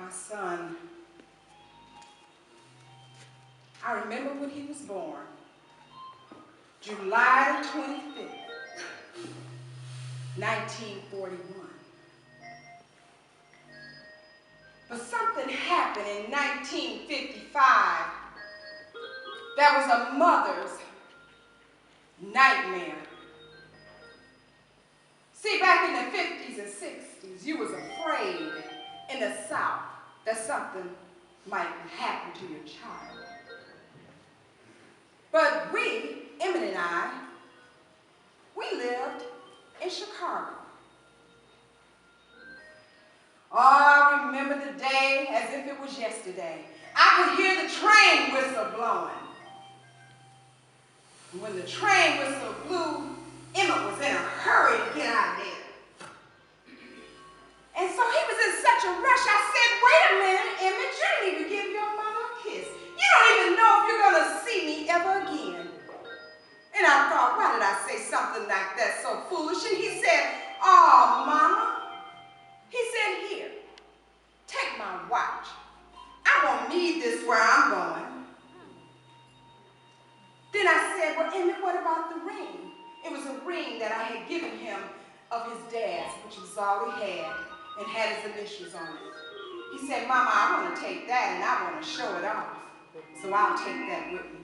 My son, I remember when he was born, July 25th, 1941. But something happened in 1955 that was a mother's nightmare. See, back in the 50s and 60s, you was afraid in the South that something might happen to your child. But we, Emmett and I, we lived in Chicago. Oh, I remember the day as if it was yesterday. I could hear the train whistle blowing. And when the train whistle blew, Emmett was in a hurry to get out of there. And so he was in such a rush, I said, wait a minute, Emmett, you didn't even give your mother a kiss. You don't even know if you're going to see me ever again. And I thought, why did I say something like that so foolish? And he said, oh, Mama. He said, here, take my watch. I won't need this where I'm going. Then I said, well, Emmett, what about the ring? It was a ring that I had given him of his dad's, which was all he had, and had his initials on it. He said, Mama, I want to take that and I want to show it off. So I'll take that with me.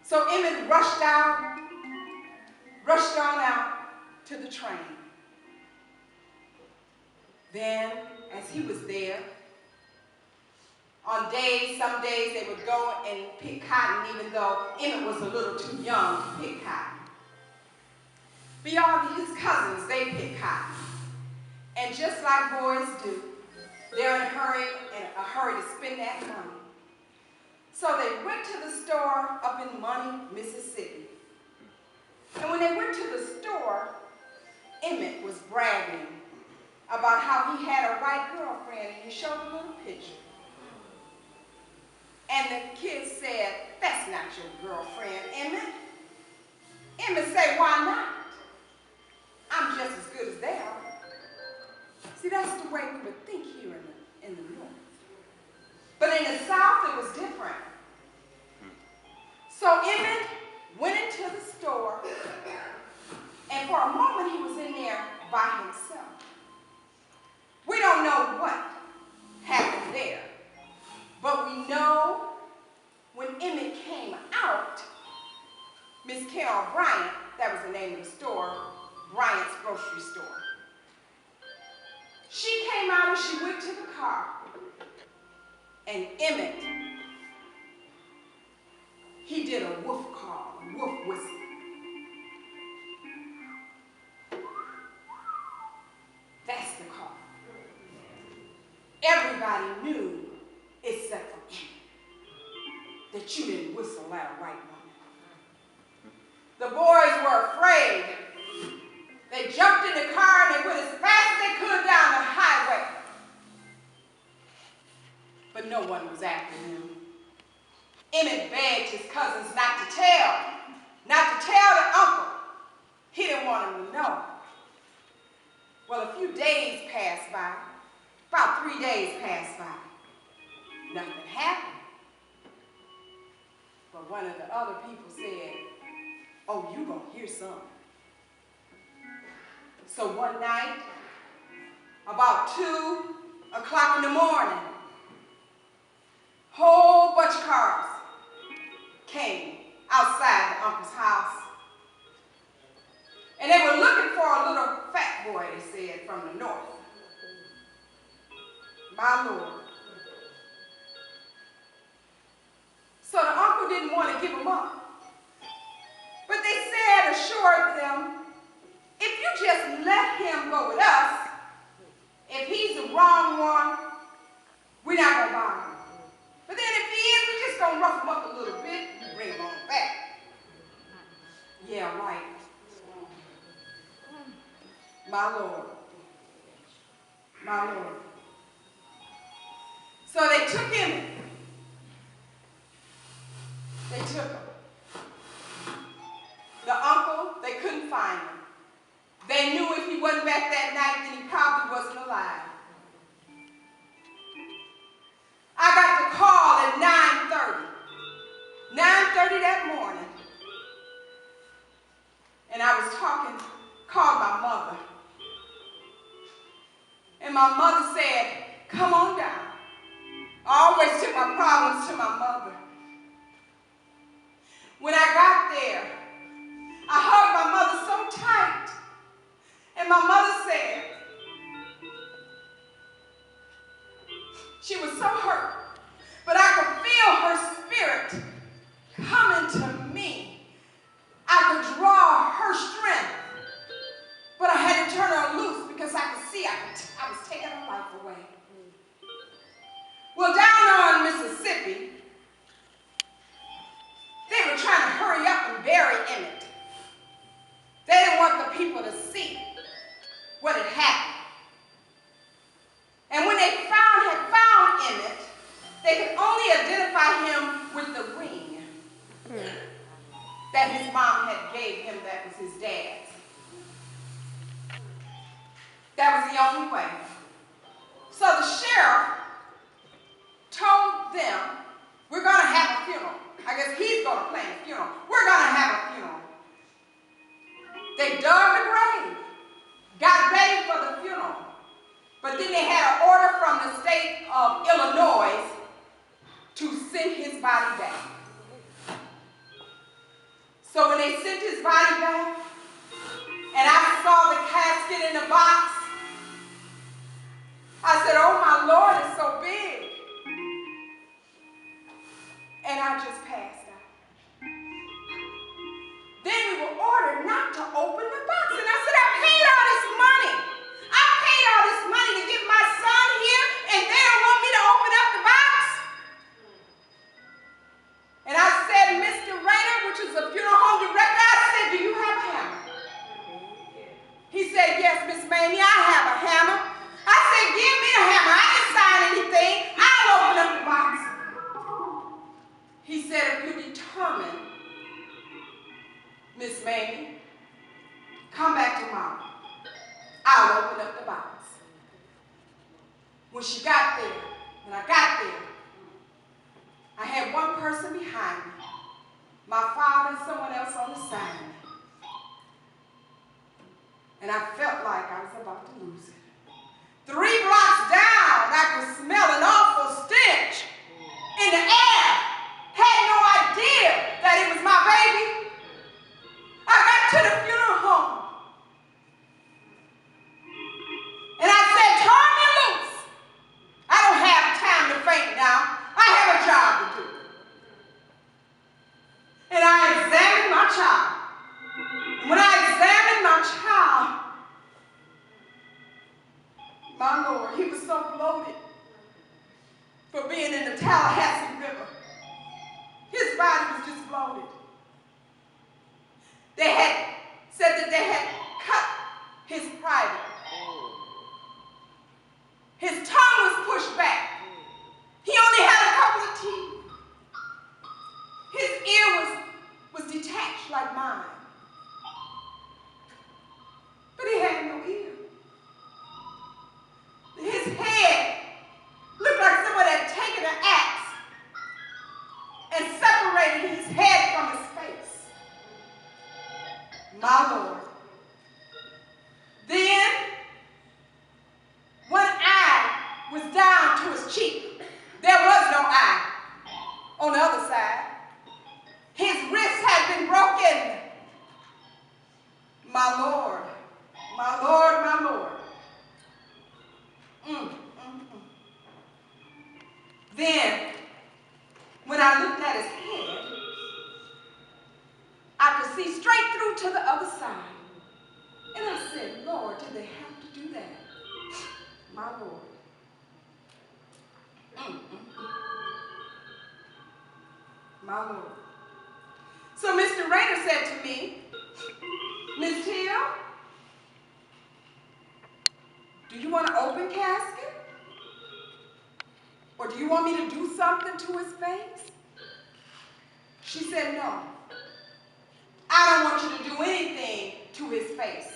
So Emmett rushed on out to the train. Then, as he was there, on days, some days they would go and pick cotton, even though Emmett was a little too young to pick cotton. Beyond his cousins, they pick cotton. And just like boys do, they're in a hurry to spend that money. So they went to the store up in Money, Mississippi. And when they went to the store, Emmett was bragging about how he had a white girlfriend, and he showed a little picture. And the kids said, that's not your girlfriend, Emmett. Emmett said, why not? I'm just as good as they are. See, that's the way we would think here in the North. But in the South, it was different. So Emmett went into the store, and for a moment he was in there by himself. We don't know what happened there, but we know when Emmett came out, Miss Carol Bryant, that was the name of the store, Bryant's grocery store. She came out and she went to the car, and Emmett, he did a woof call, a woof whistle. That's the call. Everybody knew, except for you, that you didn't whistle at a white woman. The boys were afraid. They jumped in the car and they went as fast as they could down the highway. But no one was after them. Emmett begged his cousins not to tell the uncle. He didn't want him to know. Well, a few days passed by, about 3 days passed by. Nothing happened. But one of the other people said, oh, you gonna hear something. So one night, about 2 o'clock in the morning, whole bunch of cars came outside the uncle's house. And they were looking for a little fat boy, they said, from the north. My Lord. So the uncle didn't want to give him up. But they said, assured them, if you just let him go with us, if he's the wrong one, we're not going to bother him. But then if he is, we're just going to rough him up a little bit and bring him on back. Yeah, right. My Lord. My Lord. So they took him. They took him. The uncle, they couldn't find him. They knew if he wasn't back that night, then he probably wasn't alive. called my mother. And my mother said, come on down. I always took my problems to my mother. When I got there, I hugged my mother so tight. And my mother said, she was so hurt, but I could feel her spirit coming to me. I could draw her strength, but I had to turn her loose because I could see I was taking her life away. Well, down on Mississippi, they were trying to hurry up and bury Emmett. They didn't want the people to see what had happened. And when they had found Emmett, they could only identify him with the ring that his mom had gave him that was his dad's. That was the only way. So the sheriff told them, we're going to have a funeral. I guess he's going to plan a funeral. We're going to have a funeral. They dug the grave, got ready for the funeral. But then they had an order from the state of Illinois to send his body back. So when they sent his body back, and I saw the casket in the box, I said, oh my Lord, it's so big. And I just passed out. Then we were ordered not to open the box. And I said, I paid all this money. I paid all this money to get my son here, and they don't want me to open up the box? And I said, Mr. Rayner, which is a funeral home director, I said, do you have a hammer? He said, yes, Miss Mammie, I have a hammer. I said, give me a hammer. I didn't sign anything. I'll open up the box. He said, if you're determined, Miss Mammie, come back tomorrow. I'll open up the box. When she got there, when I got there, I had one person behind me, my father and someone else on the side of me. And I felt like I was about to lose it. 3 blocks down, I could smell an awful stench in the air. Had no idea that it was my baby. I got to the funeral home. And I said, turn me loose. I don't have time to faint now. I have a job to do. And I examined my child. And when I examined my child, my Lord, he was so bloated for being in the Tallahassee River. His body was just bloated. They had said that they had cut his private. His tongue was pushed back. He only had a couple of teeth. His ear was detached like mine. But he had no ear. His head looked like someone had taken an axe and separated his head from his face. My Lord. Then, one eye was down to his cheek. There was no eye on the other side. His wrist had been broken. My Lord, my Lord, my Lord. Then, when I looked at his head, I could see straight through to the other side. And I said, Lord, did they have to do that? My Lord. My Lord. So Mr. Rayner said to me, Miss Til, do you want an open casket? Or do you want me to do something to his face? She said, no. I don't want you to do anything to his face.